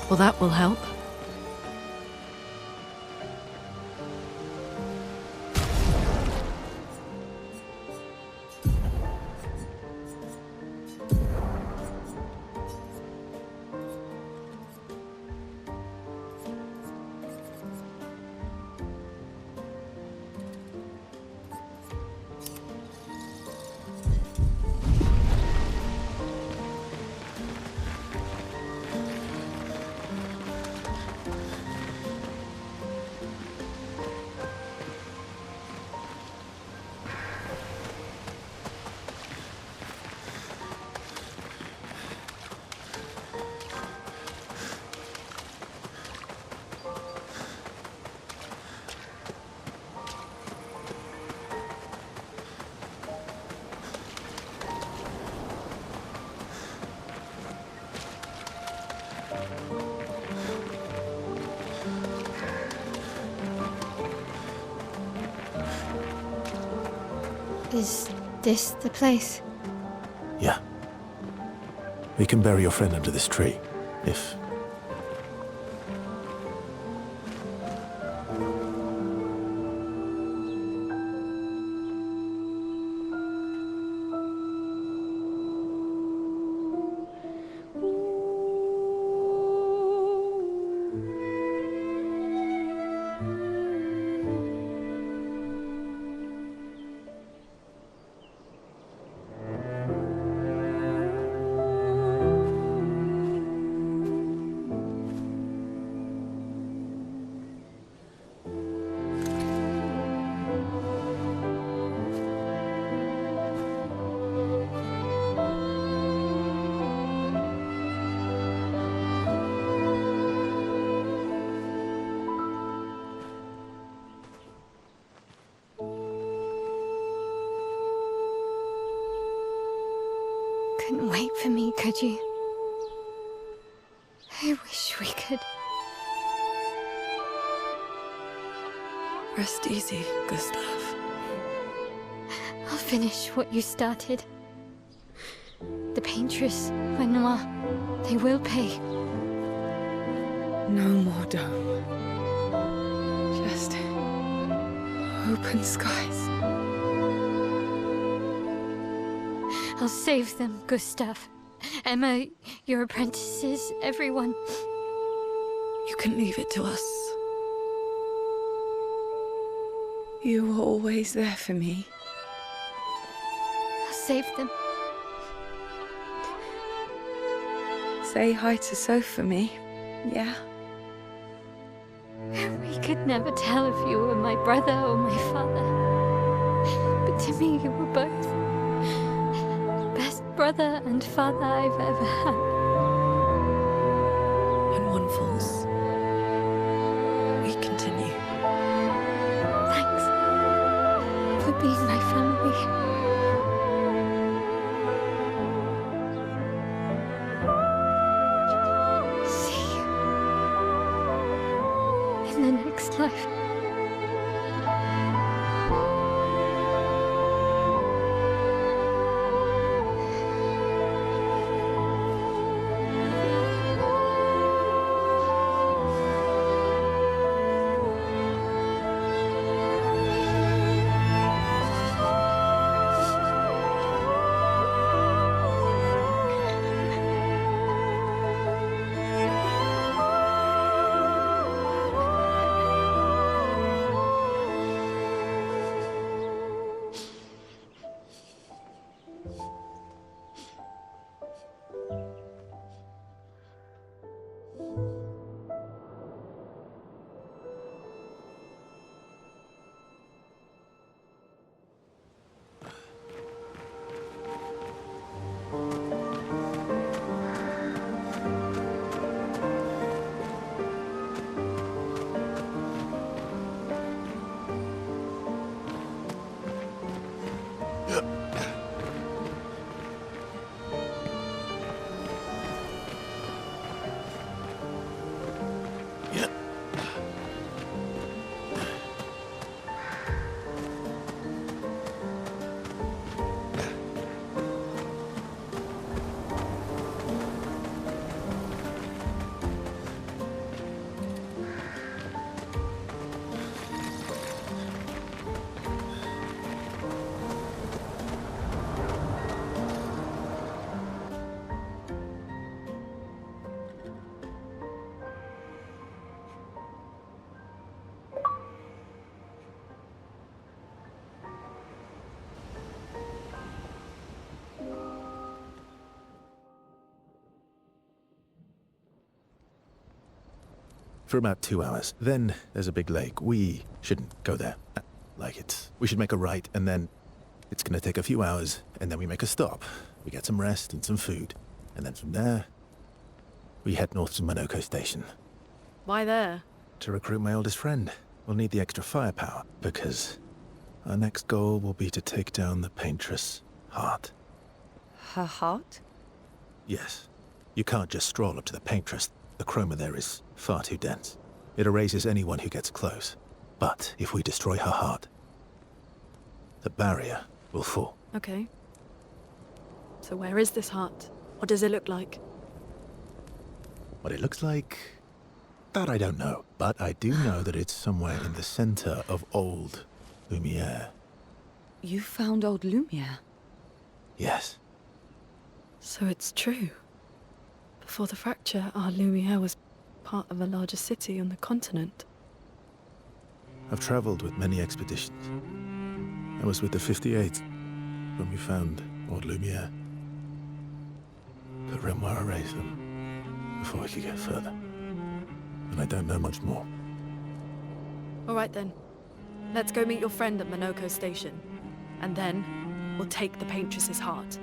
Well, that will help. Is this the place? Yeah. We can bury your friend under this tree, if... Couldn't wait for me, could you? I wish we could. Rest easy, Gustav. I'll finish what you started. The Paintress, Renoir, they will pay. No more dome. Just open skies. I'll save them, Gustav. Emma, your apprentices, everyone. You can leave it to us. You were always there for me. I'll save them. Say hi to Soph for me, yeah? We could never tell if you were my brother or my father. But to me, you were both. Best brother and father I've ever had. When one falls, we continue. Thanks for being my family. See you in the next life. For about 2 hours. Then there's a big lake. We shouldn't go there. We should make a right, and then it's gonna take a few hours, and then we make a stop. We get some rest and some food. And then from there, we head north to Monoko Station. Why there? To recruit my oldest friend. We'll need the extra firepower, because our next goal will be to take down the Paintress heart. Her heart? Yes. You can't just stroll up to the Paintress. The chroma there is far too dense. It erases anyone who gets close. But if we destroy her heart, the barrier will fall. Okay. So where is this heart? What does it look like? What it looks like, that I don't know. But I do know that it's somewhere in the center of old Lumiere. You found old Lumiere? Yes. So it's true. Before the fracture, our Lumiere was part of a larger city on the continent. I've traveled with many expeditions. I was with the 58th when we found old Lumiere. But Renoir erased them before we could get further. And I don't know much more. All right then. Let's go meet your friend at Monoko Station. And then, we'll take the Paintress's heart.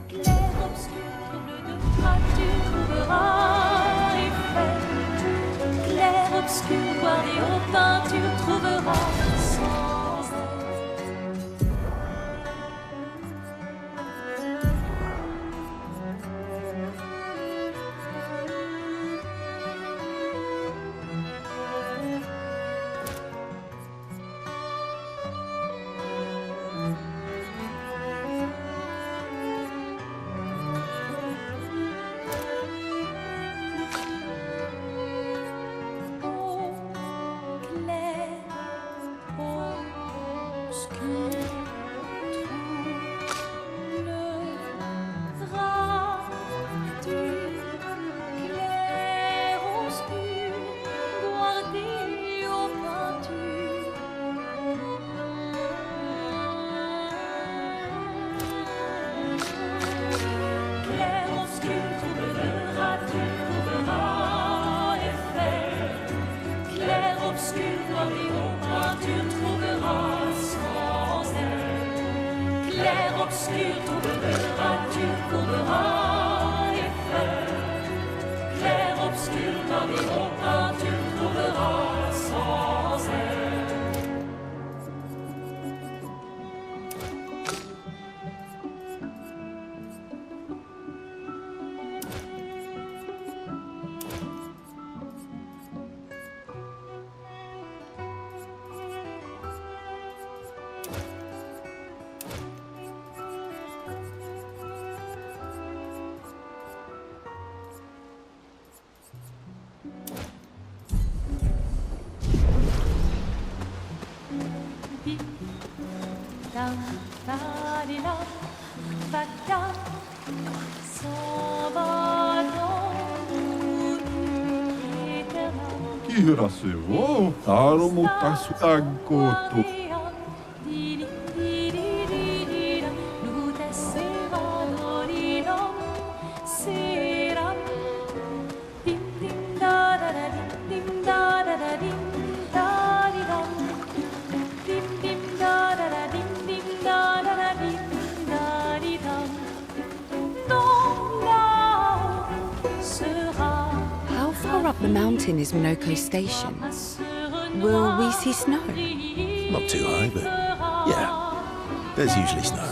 Clair, Kihrassyvoo, armutas aggotu. How far up the mountain is Minoko Station? Will we see snow? Not too high, but yeah. There's usually snow.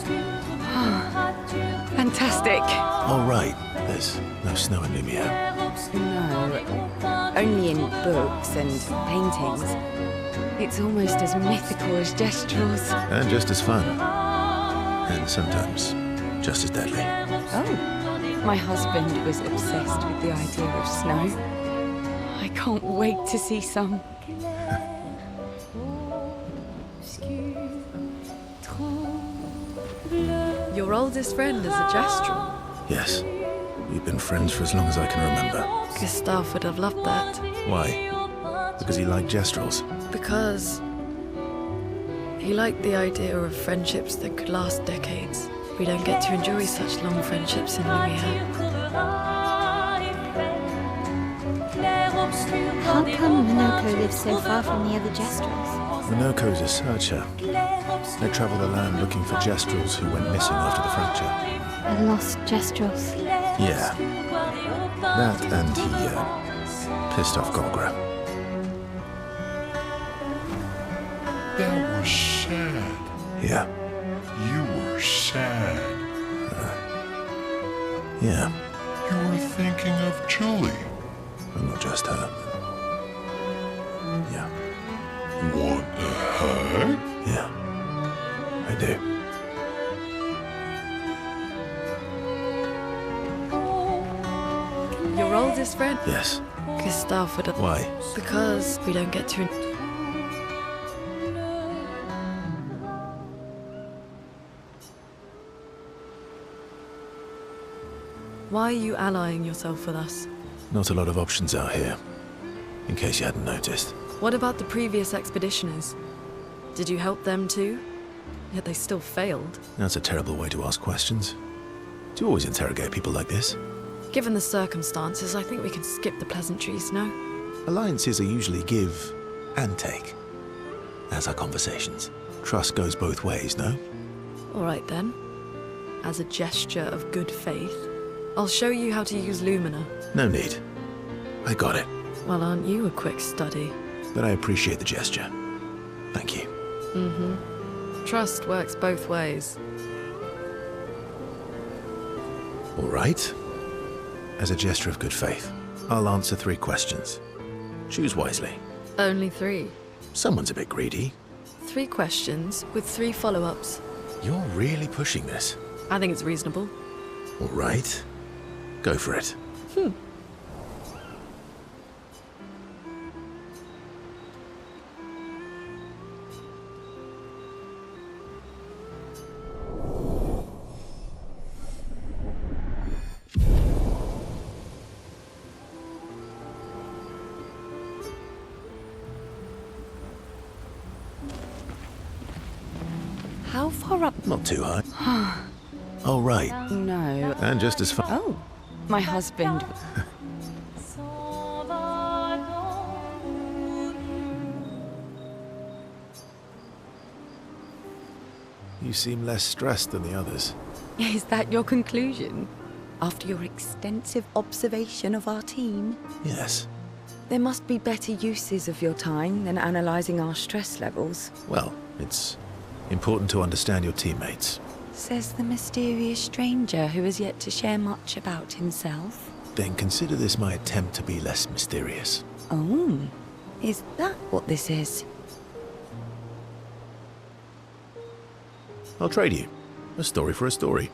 Fantastic. All right, there's no snow in Lumiere. No, only in books and paintings. It's almost as mythical as Gestrels. And just as fun. And sometimes just as deadly. Oh, my husband was obsessed with the idea of snow. I can't wait to see some. Your oldest friend is a Gestrel. Yes. We've been friends for as long as I can remember. Gustav would have loved that. Why? Because he liked Gestrels. Because he liked the idea of friendships that could last decades. We don't get to enjoy such long friendships in Lumiere. How come Minoko lives so far from the other Gestrels? Minoko's a searcher. They travel the land looking for Gestrels who went missing after the fracture. The lost Gestrels. Yeah. That and he pissed off Golgra. That was sad. Yeah. You were sad. Yeah. You were thinking of Julie. But not just her. Yeah. What the heck? Yeah. I do. Your oldest friend? Yes. Gustav would have... Why? Because we don't get to... Why are you allying yourself with us? Not a lot of options out here. In case you hadn't noticed. What about the previous expeditioners? Did you help them too? Yet they still failed. That's a terrible way to ask questions. Do you always interrogate people like this? Given the circumstances, I think we can skip the pleasantries, no? Alliances are usually give and take. As are conversations. Trust goes both ways, no? All right then. As a gesture of good faith, I'll show you how to use Lumina. No need. I got it. Well, aren't you a quick study? But I appreciate the gesture. Thank you. Trust works both ways. All right. As a gesture of good faith, I'll answer 3 questions. Choose wisely. Only 3. Someone's a bit greedy. 3 questions with 3 follow-ups. You're really pushing this. I think it's reasonable. All right. Go for it. How far up? Not too high. All right. No. And just as far. Oh, my husband. You seem less stressed than the others. Is that your conclusion? After your extensive observation of our team? Yes. There must be better uses of your time than analysing our stress levels, Well, it's important to understand your teammates. says the mysterious stranger who has yet to share much about himself. Then consider this my attempt to be less mysterious. Oh, is that what this is? I'll trade you. A story for a story.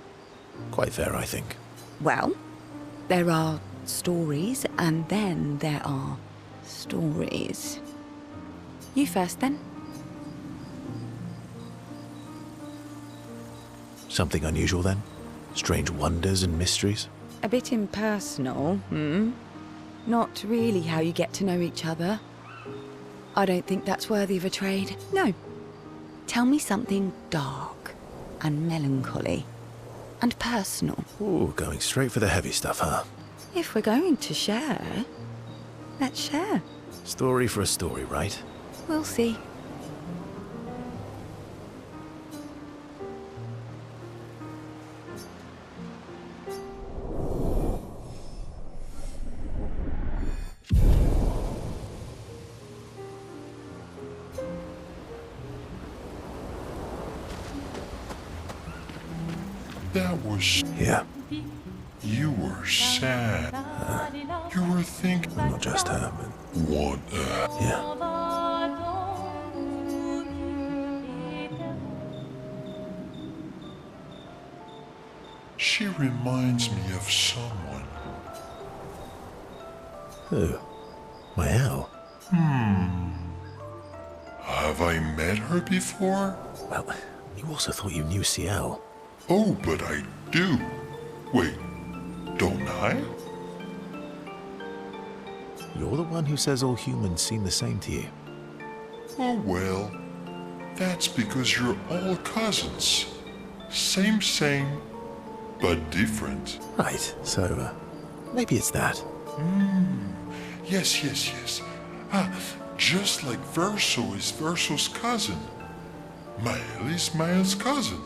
Quite fair, I think. Well, there are stories, and then there are stories. You first, then. Something unusual then? Strange wonders and mysteries? A bit impersonal, Not really how you get to know each other. I don't think that's worthy of a trade. No. Tell me something dark and melancholy and personal. Ooh, going straight for the heavy stuff, huh? If we're going to share, let's share. Story for a story, right? We'll see. That was... Yeah. You were sad. You were thinking... Not just her, but... What Yeah. She reminds me of someone. Who? My Al? Have I met her before? Well, you also thought you knew CL. Oh, but I do. Wait, don't I? You're the one who says all humans seem the same to you. Oh, well, that's because you're all cousins. Same, but different. Right, so, maybe it's that. Yes. Just like Verso is Verso's cousin. Mael is Mael's cousin.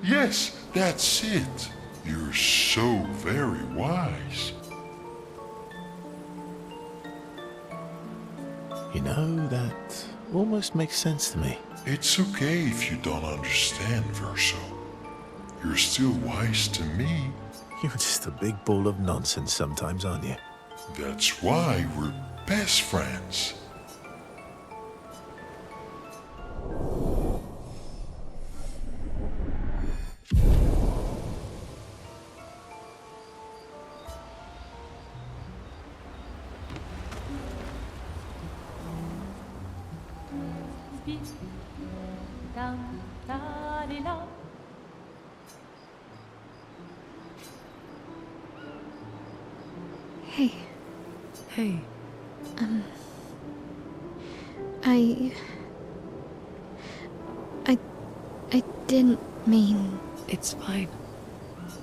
Yes, that's it. You're so very wise. You know, that almost makes sense to me. It's okay if you don't understand, Verso. You're still wise to me. You're just a big ball of nonsense sometimes, aren't you? That's why we're best friends. Hey, Hey, I didn't mean... it's fine.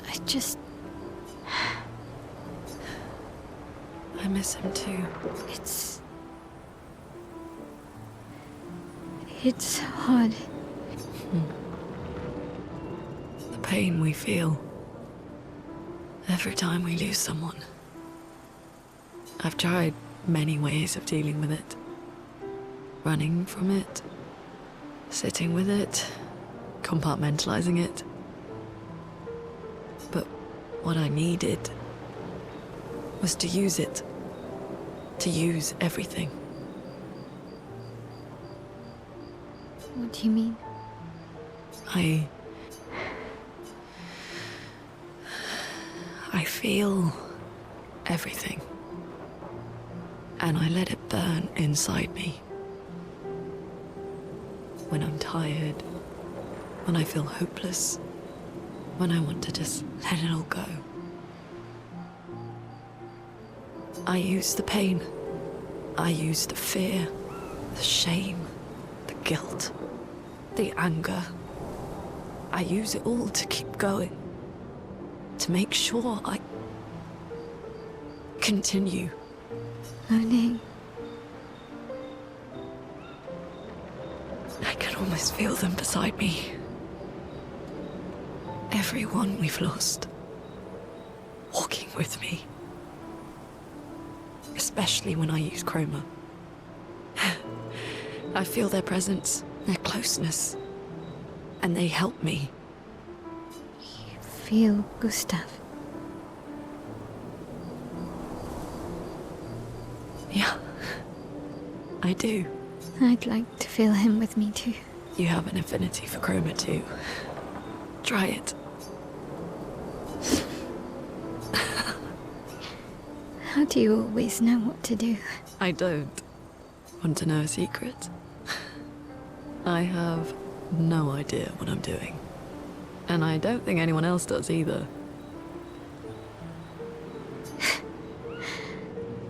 I just... I miss him too. It's hard. The pain we feel every time we lose someone. I've tried many ways of dealing with it. Running from it, sitting with it, compartmentalizing it. But what I needed was to use it. To use everything. What do you mean? I feel everything. And I let it burn inside me. When I'm tired, when I feel hopeless, when I want to just let it all go. I use the pain. I use the fear, the shame, the guilt, the anger. I use it all to keep going. To make sure I continue. Moaning. I can almost feel them beside me. Everyone we've lost. Walking with me. Especially when I use chroma. I feel their presence, their closeness. And they help me. You feel Gustav. Yeah, I do. I'd like to feel him with me too. You have an affinity for chroma too. Try it. How do you always know what to do? I don't. Want to know a secret? I have no idea what I'm doing. And I don't think anyone else does either.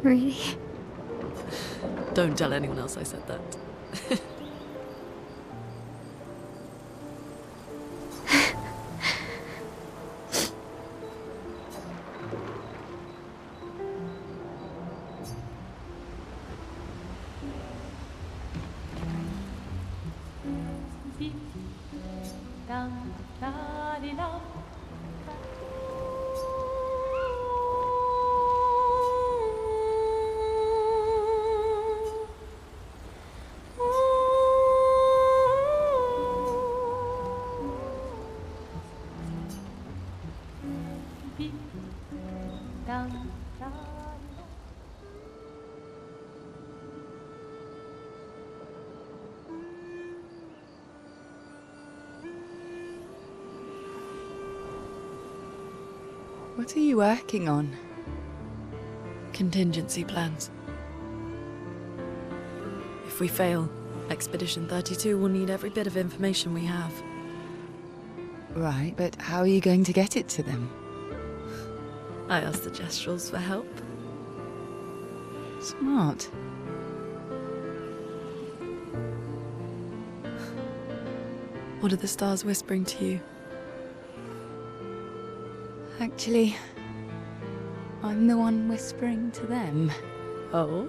Really? Don't tell anyone else I said that. What are you working on? Contingency plans. If we fail, Expedition 32 will need every bit of information we have. Right, but how are you going to get it to them? I asked the Gestrals for help. Smart. What are the stars whispering to you? Actually, I'm the one whispering to them. Oh?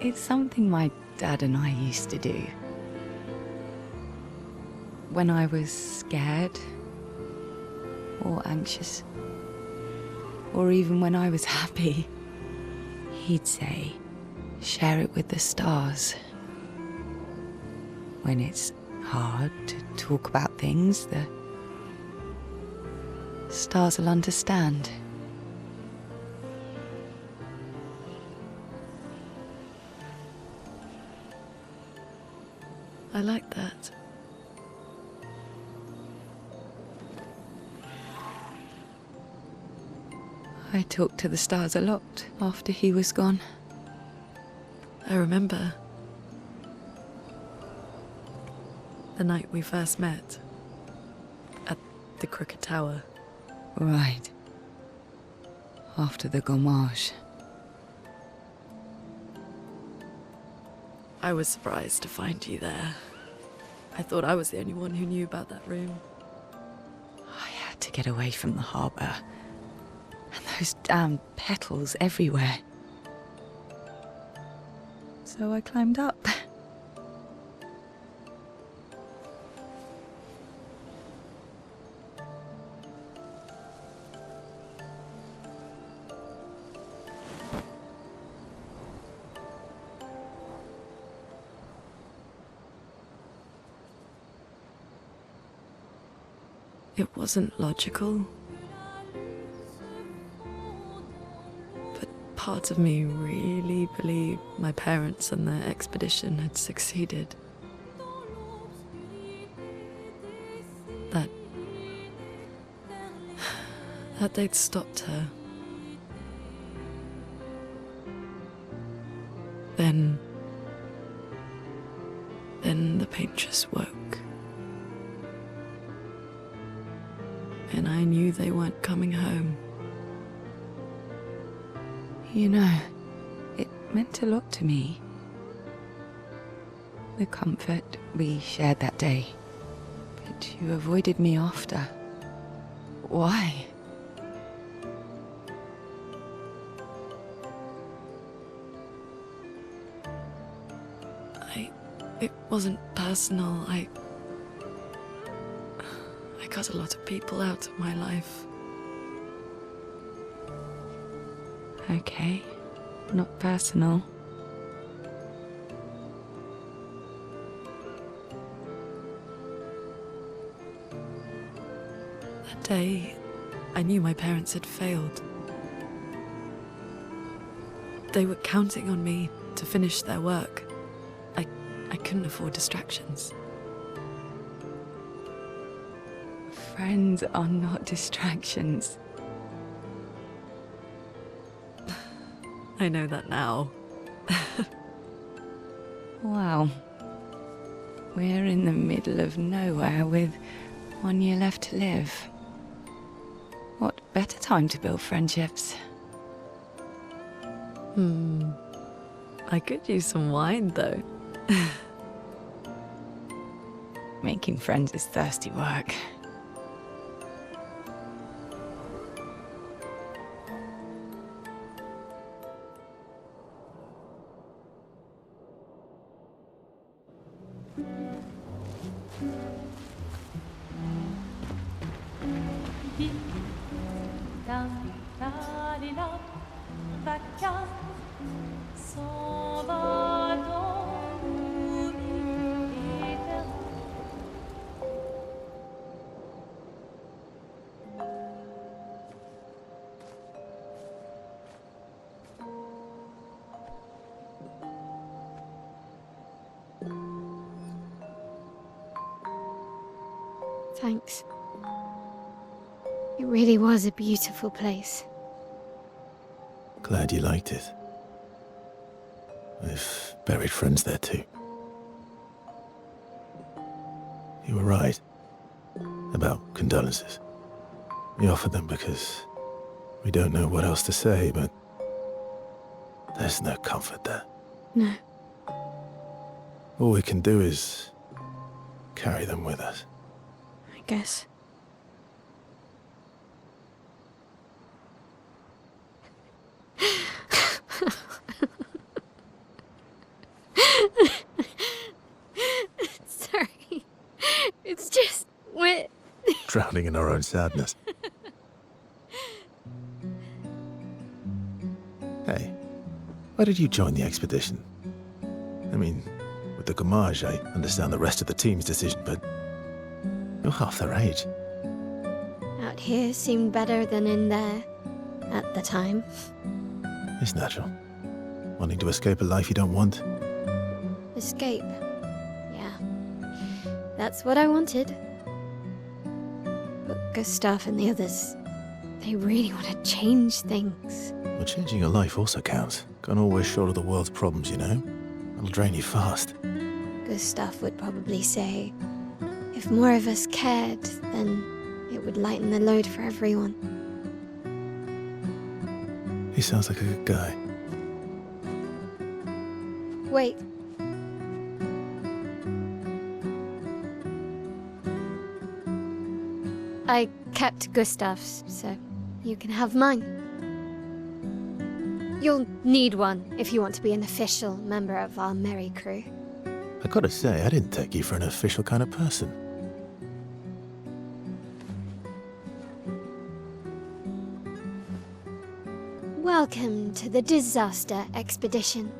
It's something my dad and I used to do. When I was scared, or anxious, or even when I was happy, he'd say, share it with the stars. When it's hard to talk about things, the stars will understand. I like that. I talked to the stars a lot after he was gone. I remember the night we first met at the Crooked Tower. Right. After the gommage. I was surprised to find you there. I thought I was the only one who knew about that room. I had to get away from the harbour. And those damn petals everywhere. So I climbed up. It wasn't logical. But parts of me really believed my parents and their expedition had succeeded. That they'd stopped her. Then the Paintress woke. And I knew they weren't coming home. You know, it meant a lot to me. The comfort we shared that day. But you avoided me after. Why? It wasn't personal. I cut a lot of people out of my life. Okay, not personal. That day, I knew my parents had failed. They were counting on me to finish their work. I couldn't afford distractions. Friends are not distractions. I know that now. Wow. We're in the middle of nowhere with 1 year left to live. What better time to build friendships? I could use some wine, though. Making friends is thirsty work. Thanks. It really was a beautiful place. Glad you liked it. We've buried friends there too. You were right about condolences. We offered them because we don't know what else to say, but there's no comfort there. No. All we can do is carry them with us. I guess. Sorry. It's just wet. Drowning in our own sadness. Hey, why did you join the expedition? I mean, with the Gommage, I understand the rest of the team's decision, but you're half their age. Out here seemed better than in there at the time. It's natural. Wanting to escape a life you don't want. Escape. Yeah. That's what I wanted. But Gustav and the others, they really want to change things. Well, changing your life also counts. Can't always shoulder the world's problems, you know? It'll drain you fast. Gustav would probably say, if more of us cared, then it would lighten the load for everyone. He sounds like a good guy. Wait. I kept Gustav's, so you can have mine. You'll need one if you want to be an official member of our merry crew. I gotta say, I didn't take you for an official kind of person. Welcome to the disaster expedition.